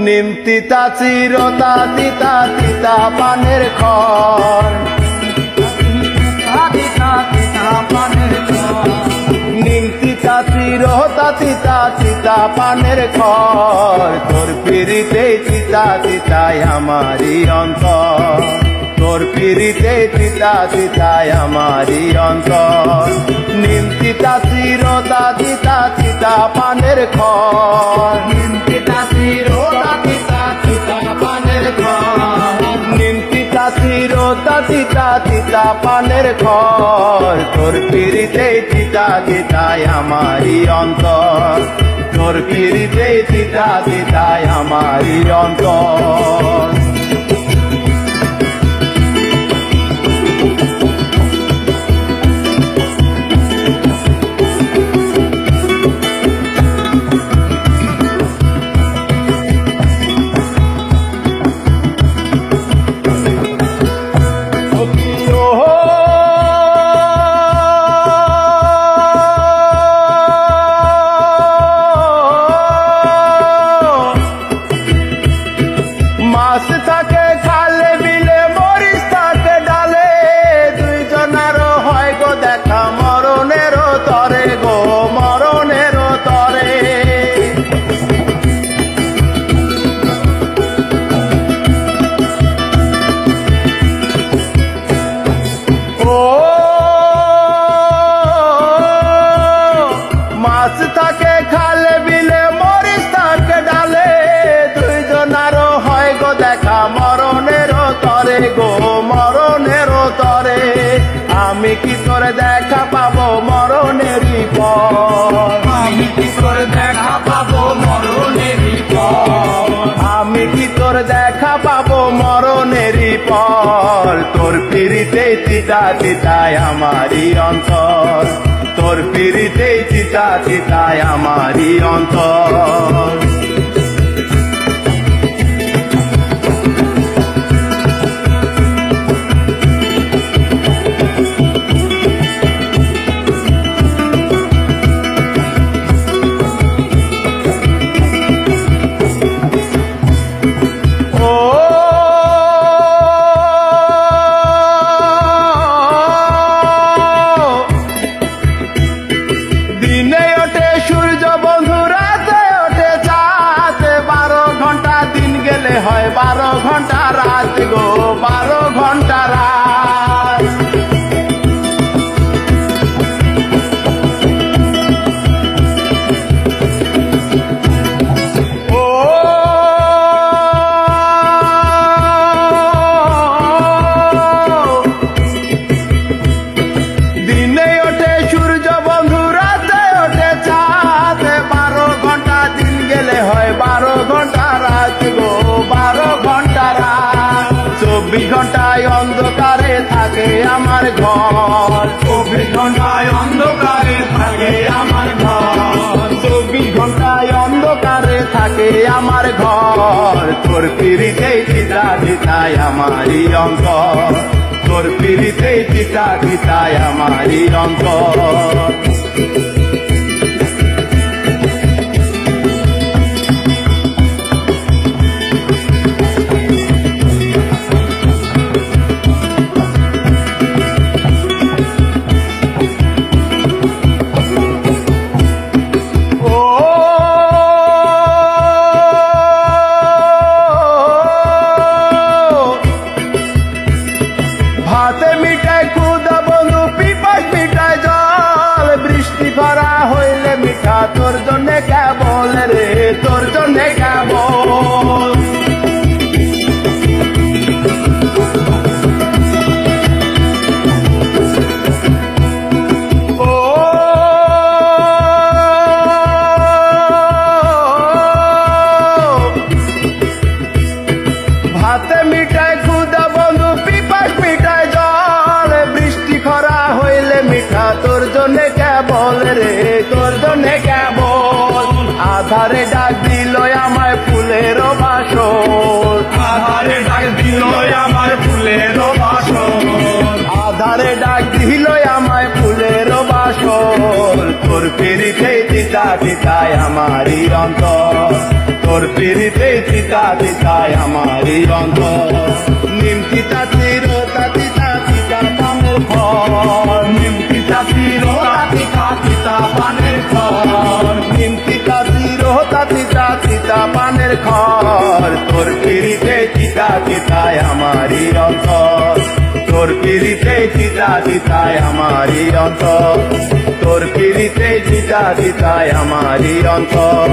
নিম তিতা চিরতা তিতা তিতা পানের খড়, নিম তিতা চিরতা তিতা তিতা পানের খড়, তোর পিড়িতে তিতা তিতায় আমারি অন্তর, তোর পিড়িতে তিতা তিতায় আমারি অন্তর। নিম তিতা চিরতা তিতা তিতা পানের খড়, নিম তিতা চিরতা তিতা তিতা পানের খড়, নিম তিতা চিরতা তিতা তিতা পানের খড়, তোর পিড়িতে তিতা তিতায় আমারি অন্তর, তোর পিড়িতে তিতা তিতায় আমারি অন্তর। মাছ থাকে খালে বিলে মরিচ থাকে ডালে, দুইজনারও হয় গো দেখা মরণেরও তরে গো মরণেরও তরে। ও মাছ থাকে খালে বিলে মরিচ থাকে ডালে, দুইজনারও হয় গো দেখা মরণেরও তরে গো মরণেরও তরে। আমি কি করে দেখা পাবো মরণেরই পর, আমি কি করে দেখা পাবো মরণেরই পর, আমি কি তোর দেখা পাবো মরণেরই পর। তোর পিড়িতে তিতা তিতায় আমারি অন্তর, তোর পিড়িতে তিতা তিতায় আমারি অন্তর। দিনে ওঠে সূর্য বন্ধু, রাতে ওঠে চাঁদ, 12 ঘন্টা দিন গেলে হয় 12 ঘন্টা রাত গো 12 ঘন্টা রাত। ও দিনে ওঠে সূর্য বন্ধু, রাতে ওঠে চাঁদ, 12 ঘন্টা দিন গেলে হয় 12 ঘন্টা রাত গো 12 ঘন্টা রাত। 24 ঘন্টায় অন্ধকারে থাকে আমার ঘর, 24 ঘন্টায় অন্ধকারে থাকে আমার ঘর, 24 ঘন্টায় অন্ধকারে থাকে আমার ঘর। তোর পিড়িতে তিতা তিতায় আমারি অন্তর, তোর পিড়িতে তিতা তিতায় আমারি অন্তর। ভাতে মিঠাই ক্ষুদা বন্ধু, পিপাস মিঠাই জল, বৃষ্টি ভরা হইলে মিঠা তোর জন্যে কেবল রে তোর জন্যে কেবল। ও ভাতে মিঠাই ক্ষুদা বন্ধু, পিপাস মিঠাই জল, বৃষ্টি খরা হইলে মিঠা তোর জন্যে কেবল রে তোর জন্যে কেবল। আধারে ডাক দিল আমায় ফুলের বাসর, আধারে ডাক দিল আমার ফুলের বাসর, আধারে ডাক দিল আমায় ফুলের বাসর। তোর পিড়িতে তিতা তিতায় আমারি অন্তর, তোর পিড়িতে চিতা চিতায় আমারই অন্তর নিমকিটা চিরতা চিতা চিতা পানের ফল নিমকিটা চিরতা চিতা চিতা পানের ফল নিমকিটা চিরতা চিতা চিতা পানের খর তোর পিড়িতে চিতা চিতায় আমারই অন্তর তোর পিড়িতে চিতা চিতায় আমারই অন্তর তোর পিড়িতে চিতা চিতায় আমারই অন্তর